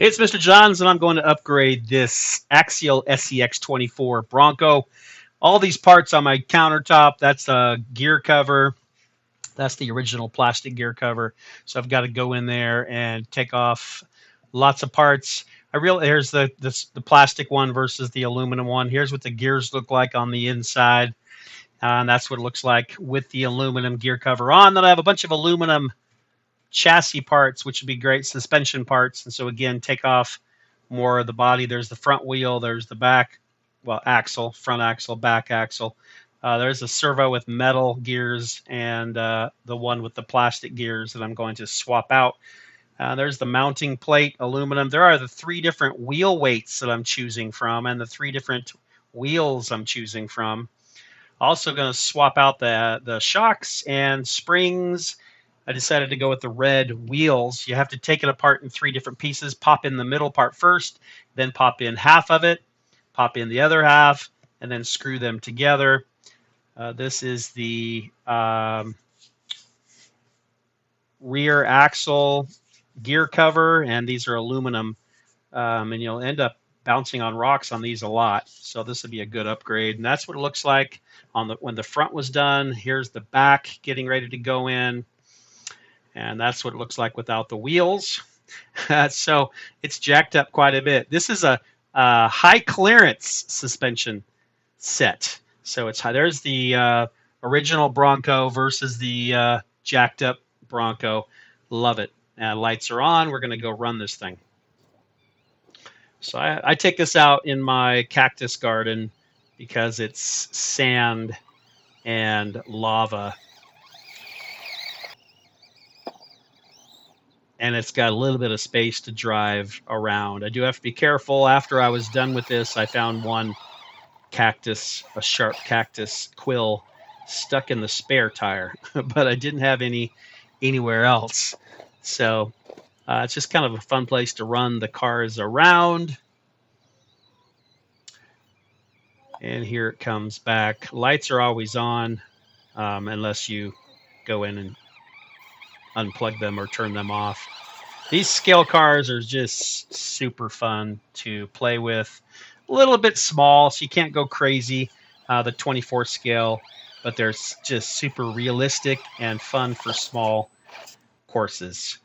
It's Mr. Johns, and I'm going to upgrade this Axial SCX24 Bronco. All these parts on my countertop, that's a gear cover. That's the original plastic gear cover. So I've got to go in there and take off lots of parts. Here's the plastic one versus the aluminum one. Here's what the gears look like on the inside. And that's what it looks like with the aluminum gear cover on. Then I have a bunch of aluminum chassis parts, which would be great suspension parts. And so again, take off more of the body. There's the front wheel, there's the back, well, axle, front axle, back axle. There's a servo with metal gears and the one with the plastic gears that I'm going to swap out. There's the mounting plate, aluminum. There are the 3 different wheel weights that I'm choosing from and the 3 different wheels I'm choosing from. Also going to swap out the shocks and springs. I decided to go with the red wheels. You have to take it apart in 3 different pieces. Pop in the middle part first, then pop in half of it, pop in the other half, and then screw them together. This is the rear axle gear cover, and these are aluminum. And you'll end up bouncing on rocks on these a lot. So this would be a good upgrade. And that's what it looks like when the front was done. Here's the back getting ready to go in. And that's what it looks like without the wheels. So it's jacked up quite a bit. This is a high clearance suspension set. So there's the original Bronco versus the jacked up Bronco. Love it. Lights are on. We're going to go run this thing. So I take this out in my cactus garden because it's sand and lava. And it's got a little bit of space to drive around. I do have to be careful. After I was done with this, I found one cactus, a sharp cactus quill, stuck in the spare tire, but I didn't have any anywhere else. So it's just kind of a fun place to run the cars around. And here it comes back. Lights are always on unless you go in and unplug them or turn them off. These scale cars are just super fun to play with. A little bit small, so you can't go crazy, the 24 scale, but they're just super realistic and fun for small courses.